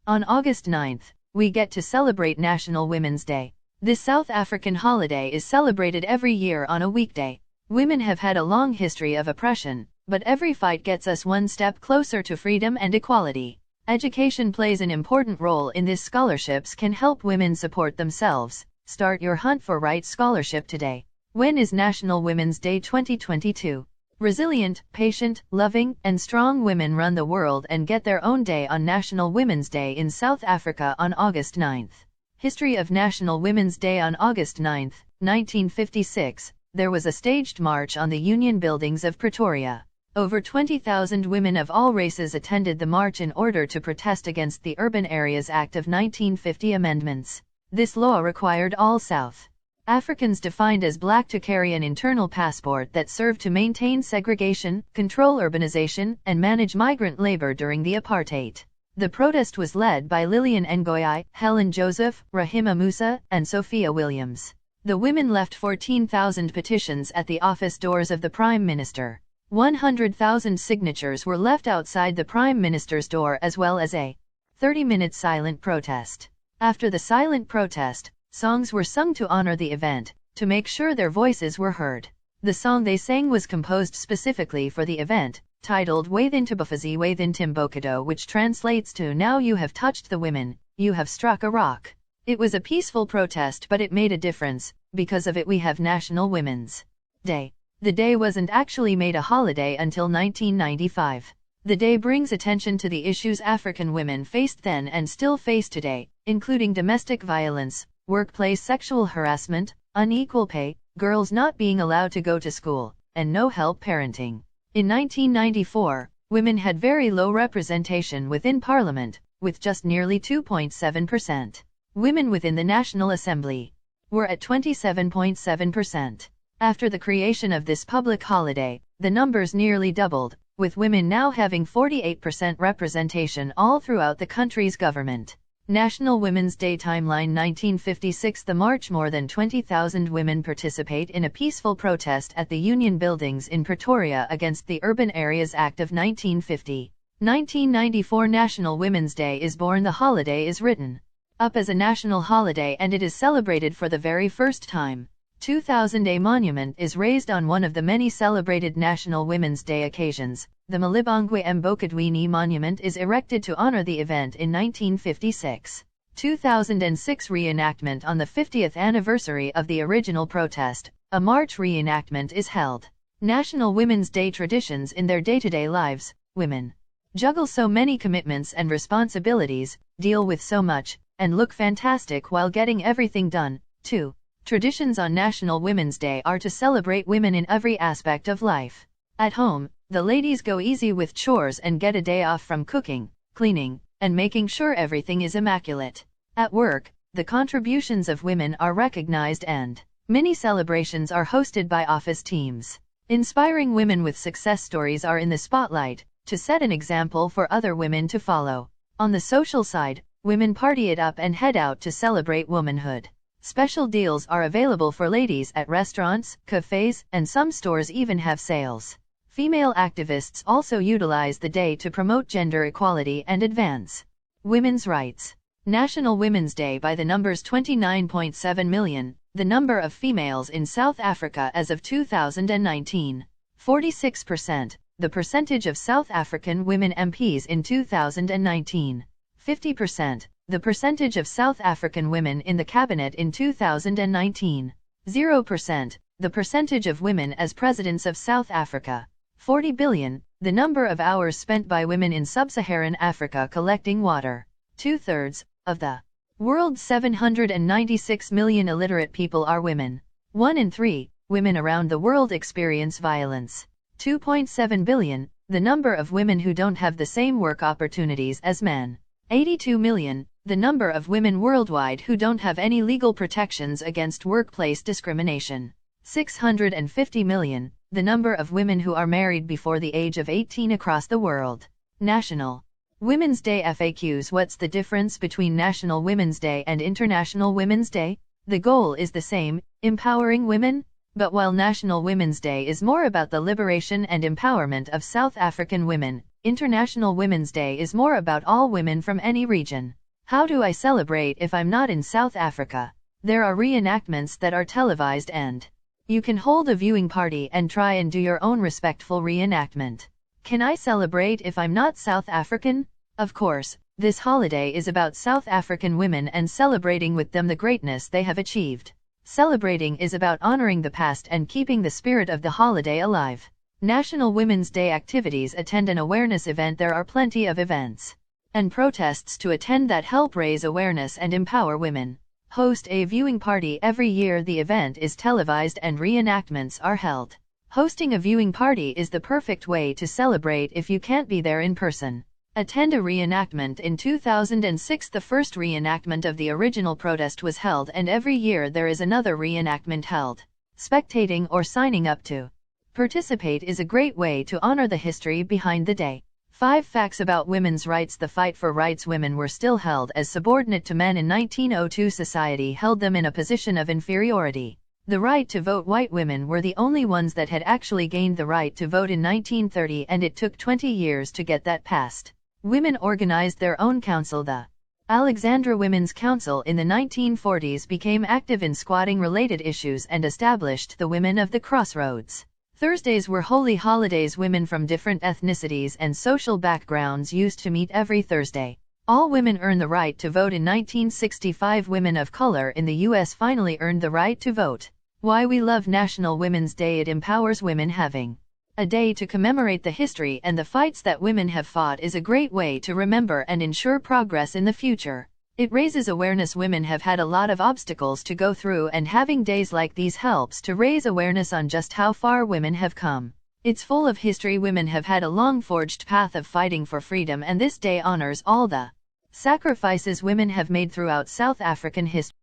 On August 9th, we get to celebrate National Women's Day. This South African holiday is celebrated every year on a weekday. Women have had a long history of oppression, but every fight gets us one step closer to freedom and equality. Education plays an important role in this. Scholarships can help women support themselves. Start your hunt for right scholarship today. When is National Women's Day 2022? Resilient, patient, loving, and strong women run the world and get their own day on National Women's Day in South Africa on August 9th. History of National Women's Day. On August 9, 1956, there was a staged march on the Union Buildings of Pretoria. Over 20,000 women of all races attended the march in order to protest against the Urban Areas Act of 1950 amendments. This law required all South Africans defined as black to carry an internal passport that served to maintain segregation, control urbanization, and manage migrant labor during the apartheid. The protest was led by Lillian Ngoyi, Helen Joseph, Rahima Musa, and Sophia Williams. The women left 14,000 petitions at the office doors of the Prime Minister. 100,000 signatures were left outside the Prime Minister's door, as well as a 30-minute silent protest. After the silent protest, songs were sung to honor the event, to make sure their voices were heard. The song they sang was composed specifically for the event, titled Wathintabufazi Wathintimbokado, which translates to Now you have touched the women, you have struck a rock. It was a peaceful protest, but it made a difference. Because of it we have National Women's Day. The day wasn't actually made a holiday until 1995. The day brings attention to the issues African women faced then and still face today, including domestic violence, workplace sexual harassment, unequal pay, girls not being allowed to go to school, and no-help parenting. In 1994, women had very low representation within Parliament, with just nearly 2.7%. Women within the National Assembly were at 27.7%. After the creation of this public holiday, the numbers nearly doubled, with women now having 48% representation all throughout the country's government. National Women's Day timeline. 1956. The march. More than 20,000 women participate in a peaceful protest at the Union Buildings in Pretoria against the Urban Areas Act of 1950. 1994. National Women's Day is born. The holiday is written up as a national holiday and it is celebrated for the very first time. 2000. A monument is raised on one of the many celebrated National Women's Day occasions. The Malibongwe Mbokadweni Monument is erected to honor the event in 1956. 2006. Reenactment. On the 50th anniversary of the original protest, a march reenactment is held. National Women's Day. Traditions. In their day-to-day lives, women juggle so many commitments and responsibilities, deal with so much, and look fantastic while getting everything done. 2. Traditions on National Women's Day are to celebrate women in every aspect of life. At home, the ladies go easy with chores and get a day off from cooking, cleaning, and making sure everything is immaculate. At work, the contributions of women are recognized and many celebrations are hosted by office teams. Inspiring women with success stories are in the spotlight, to set an example for other women to follow. On the social side, women party it up and head out to celebrate womanhood. Special deals are available for ladies at restaurants, cafes, and some stores even have sales. Female activists also utilize the day to promote gender equality and advance women's rights. National Women's Day. By the numbers. 29.7 million, the number of females in South Africa as of 2019. 46%, the percentage of South African women MPs in 2019. 50%, the percentage of South African women in the cabinet in 2019. 0%, the percentage of women as presidents of South Africa. 40 billion, the number of hours spent by women in sub-Saharan Africa collecting water. 2/3 of the world's 796 million illiterate people are women. 1 in 3 women around the world experience violence. 2.7 billion, the number of women who don't have the same work opportunities as men. 82 million, the number of women worldwide who don't have any legal protections against workplace discrimination. 650 million, the number of women who are married before the age of 18 across the world. National Women's Day FAQs. What's the difference between National Women's Day and International Women's Day? The goal is the same, empowering women. But while National Women's Day is more about the liberation and empowerment of South African women, International Women's Day is more about all women from any region. How do I celebrate if I'm not in South Africa? There are reenactments that are televised and you can hold a viewing party and try and do your own respectful reenactment. Can I celebrate if I'm not South African? Of course, this holiday is about South African women and celebrating with them the greatness they have achieved. Celebrating is about honoring the past and keeping the spirit of the holiday alive. National Women's Day activities. Attend an awareness event. There are plenty of events and protests to attend that help raise awareness and empower women. Host a viewing party. Every year the event is televised and reenactments are held. Hosting a viewing party is the perfect way to celebrate if you can't be there in person. Attend a reenactment. In 2006 the first reenactment of the original protest was held, and every year there is another reenactment held. Spectating or signing up to participate is a great way to honor the history behind the day. 5 facts about women's rights. The fight for rights. Women were still held as subordinate to men in 1902. Society held them in a position of inferiority. The right to vote. White women were the only ones that had actually gained the right to vote in 1930, and it took 20 years to get that passed. Women organized their own council. The Alexandra Women's Council in the 1940s became active in squatting-related issues and established the Women of the Crossroads. Thursdays were holy holidays. Women from different ethnicities and social backgrounds used to meet every Thursday. All women earned the right to vote in 1965. Women of color in the U.S. finally earned the right to vote. Why we love National Women's Day. It empowers women. Having a day to commemorate the history and the fights that women have fought is a great way to remember and ensure progress in the future. It raises awareness. Women have had a lot of obstacles to go through, and having days like these helps to raise awareness on just how far women have come. It's full of history. Women have had a long forged path of fighting for freedom, and this day honors all the sacrifices women have made throughout South African history.